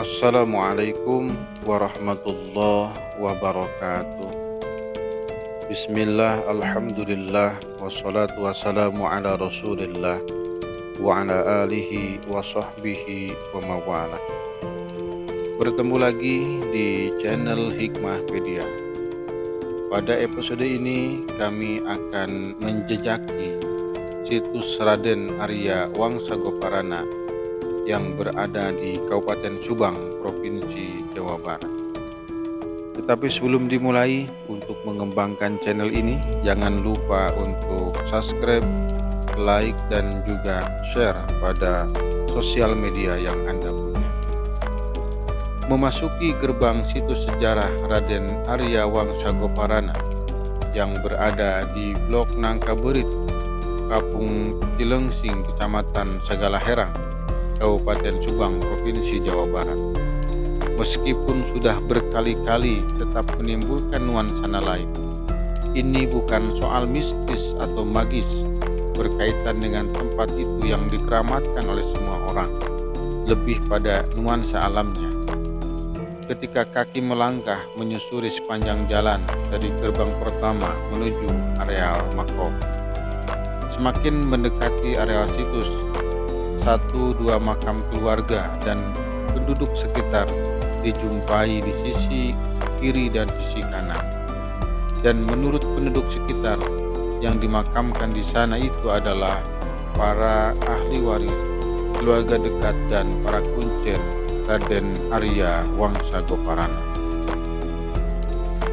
Assalamualaikum warahmatullahi wabarakatuh. Bismillah, alhamdulillah, wassalatu wassalamu ala rasulillah wa ala alihi wa sahbihi wa mawalah. Bertemu lagi di channel Hikmahpedia. Pada episode ini kami akan menjejaki situs Raden Arya Wangsagoparana yang berada di Kabupaten Subang, Provinsi Jawa Barat. Tetapi sebelum dimulai, untuk mengembangkan channel ini, jangan lupa untuk subscribe, like, dan juga share pada sosial media yang Anda punya. Memasuki gerbang situs sejarah Raden Arya Wangsagoparana yang berada di Blok Nangka Berit, Kampung Cilengsing, Kecamatan Sagalaherang, Kabupaten Subang, Provinsi Jawa Barat. Meskipun sudah berkali-kali tetap menimbulkan nuansa lain, ini bukan soal mistis atau magis berkaitan dengan tempat itu yang dikeramatkan oleh semua orang, lebih pada nuansa alamnya. Ketika kaki melangkah menyusuri sepanjang jalan dari gerbang pertama menuju areal makom, semakin mendekati areal situs, 1-2 makam keluarga dan penduduk sekitar dijumpai di sisi kiri dan sisi kanan. Dan menurut penduduk sekitar, yang dimakamkan di sana itu adalah para ahli waris, keluarga dekat dan para kuncen Raden Arya Wangsagoparana.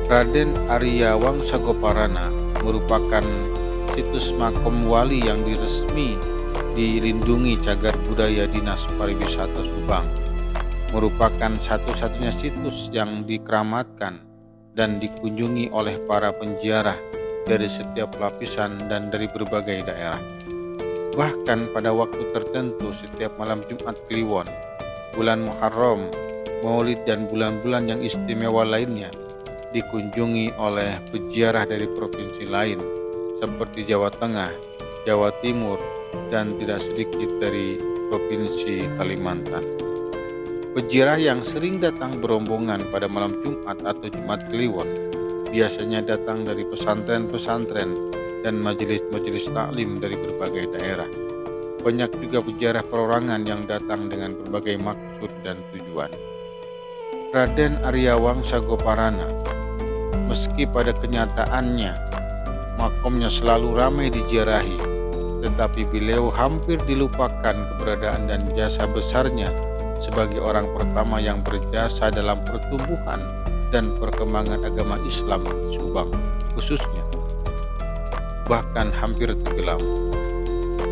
Raden Arya Wangsagoparana merupakan situs makom wali yang diresmi dilindungi cagar budaya Dinas Pariwisata Subang, merupakan satu-satunya situs yang dikeramatkan dan dikunjungi oleh para penziarah dari setiap lapisan dan dari berbagai daerah. Bahkan pada waktu tertentu setiap malam Jumat Kliwon, bulan Muharram, Maulid dan bulan-bulan yang istimewa lainnya dikunjungi oleh peziarah dari provinsi lain seperti Jawa Tengah, Jawa Timur, dan tidak sedikit dari Provinsi Kalimantan. Peziarah yang sering datang berombongan pada malam Jumat atau Jumat Kliwon biasanya datang dari pesantren-pesantren dan majelis-majelis taklim dari berbagai daerah. Banyak juga peziarah perorangan yang datang dengan berbagai maksud dan tujuan. Raden Arya Wangsagoparana, meski pada kenyataannya makomnya selalu ramai diziarahi, tetapi beliau hampir dilupakan keberadaan dan jasa besarnya sebagai orang pertama yang berjasa dalam pertumbuhan dan perkembangan agama Islam di Subang khususnya, bahkan hampir tenggelam.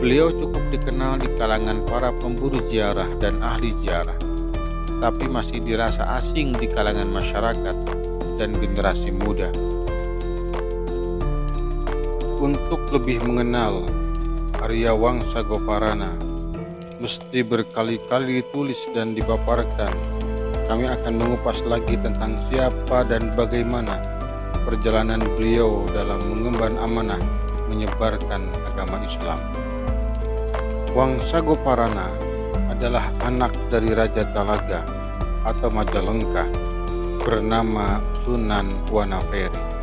Beliau cukup dikenal di kalangan para pemburu ziarah dan ahli ziarah, tapi masih dirasa asing di kalangan masyarakat dan generasi muda. Untuk lebih mengenal Arya Wangsagoparana, mesti berkali-kali ditulis dan dipaparkan. Kami akan mengupas lagi tentang siapa dan bagaimana perjalanan beliau dalam mengemban amanah menyebarkan agama Islam. Wangsagoparana adalah anak dari Raja Talaga atau Majalengka bernama Sunan Wanaperi.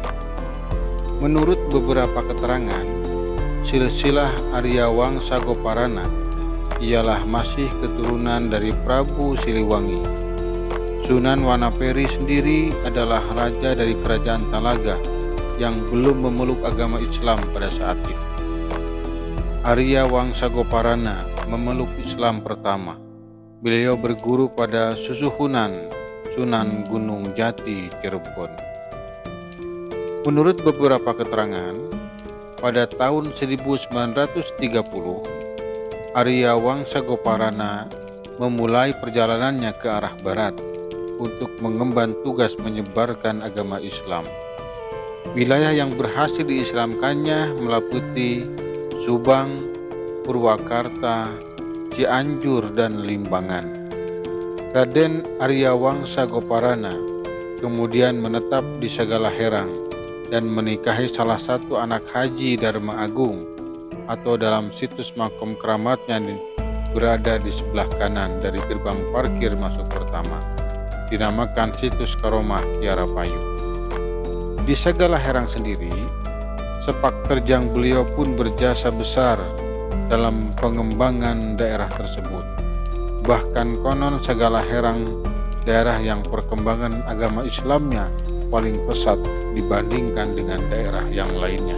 Menurut beberapa keterangan, silsilah Arya Wangsagoparana ialah masih keturunan dari Prabu Siliwangi. Sunan Wanaperi sendiri adalah raja dari kerajaan Talaga yang belum memeluk agama Islam pada saat itu. Arya Wangsagoparana memeluk Islam pertama. Beliau berguru pada Susuhunan, Sunan Gunung Jati, Cirebon. Menurut beberapa keterangan, pada tahun 1930, Arya Wangsagoparana memulai perjalanannya ke arah barat untuk mengemban tugas menyebarkan agama Islam. Wilayah yang berhasil diislamkannya meliputi Subang, Purwakarta, Cianjur, dan Limbangan. Raden Arya Wangsagoparana kemudian menetap di Sagalaherang dan menikahi salah satu anak Haji Dharma Agung, atau dalam situs makom keramatnya berada di sebelah kanan dari gerbang parkir masuk pertama, dinamakan situs Karomah Kiara Payu. Di Sagala Herang sendiri, sepak terjang beliau pun berjasa besar dalam pengembangan daerah tersebut. Bahkan konon Sagala Herang daerah yang perkembangan agama Islamnya paling pesat dibandingkan dengan daerah yang lainnya.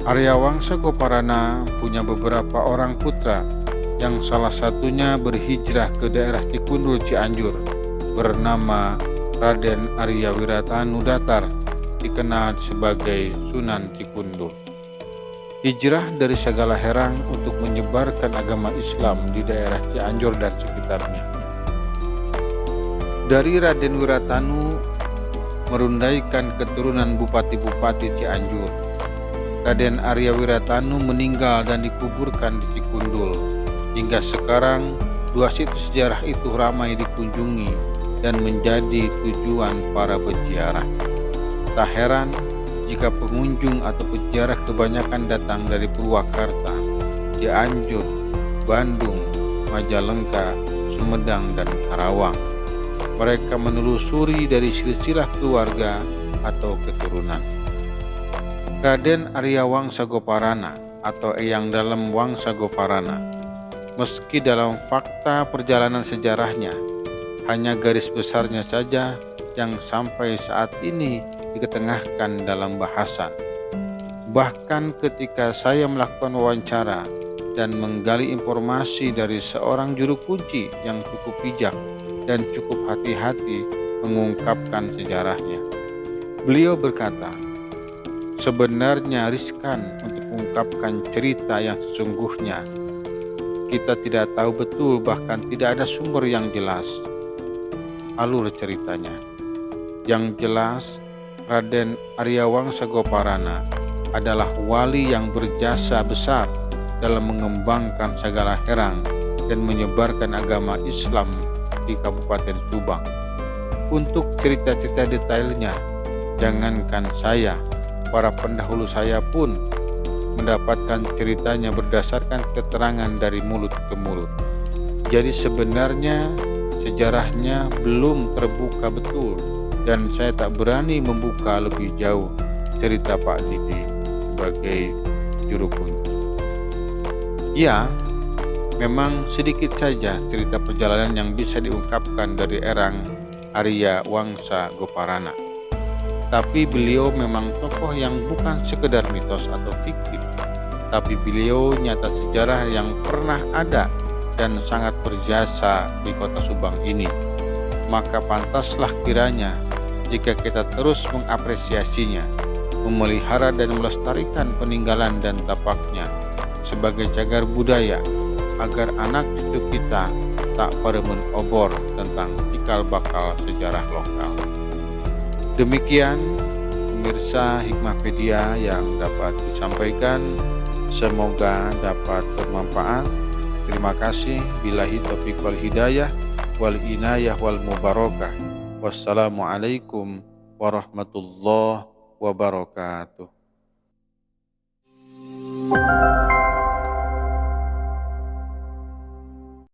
Arya Wangsa Goparana punya beberapa orang putra yang salah satunya berhijrah ke daerah Cikundul Cianjur bernama Raden Arya Wiratanu Datar, dikenal sebagai Sunan Cikundul. Hijrah dari Sagala Herang untuk menyebarkan agama Islam di daerah Cianjur dan sekitarnya. Dari Raden Wiratanu merundaikan keturunan bupati-bupati Cianjur. Raden Arya Wiratanu meninggal dan dikuburkan di Cikundul. Hingga sekarang, dua situs sejarah itu ramai dikunjungi dan menjadi tujuan para peziarah. Tak heran jika pengunjung atau peziarah kebanyakan datang dari Purwakarta, Cianjur, Bandung, Majalengka, Sumedang, dan Karawang. Mereka menelusuri dari silsilah keluarga atau keturunan. Raden Arya Wangsa Goparana atau Eyang Dalem Wangsa Goparana, meski dalam fakta perjalanan sejarahnya hanya garis besarnya saja yang sampai saat ini diketengahkan dalam bahasan. Bahkan ketika saya melakukan wawancara dan menggali informasi dari seorang juru kunci yang cukup bijak dan cukup hati-hati mengungkapkan sejarahnya, beliau berkata, sebenarnya riskan untuk mengungkapkan cerita yang sesungguhnya. Kita tidak tahu betul, bahkan tidak ada sumber yang jelas alur ceritanya. Yang jelas, Raden Arya Wangsa Goparana adalah wali yang berjasa besar dalam mengembangkan Sagala Herang dan menyebarkan agama Islam di Kabupaten Subang. Untuk cerita-cerita detailnya, jangankan saya, para pendahulu saya pun mendapatkan ceritanya berdasarkan keterangan dari mulut ke mulut. Jadi sebenarnya sejarahnya belum terbuka betul dan saya tak berani membuka lebih jauh cerita Pak Didi sebagai juru kunci. Ya, memang sedikit saja cerita perjalanan yang bisa diungkapkan dari Eyang Arya Wangsa Goparana. Tapi beliau memang tokoh yang bukan sekedar mitos atau fiktif, tapi beliau nyata sejarah yang pernah ada dan sangat berjasa di kota Subang ini. Maka pantaslah kiranya jika kita terus mengapresiasinya, memelihara dan melestarikan peninggalan dan tapaknya sebagai cagar budaya, agar anak cucu kita tak paremen obor tentang cikal bakal sejarah lokal. Demikian pemirsa Hikmahpedia yang dapat disampaikan, semoga dapat bermanfaat. Terima kasih. Billahi taufiq wal hidayah wal inayah wal mubarakah. Wassalamualaikum warahmatullahi wabarakatuh.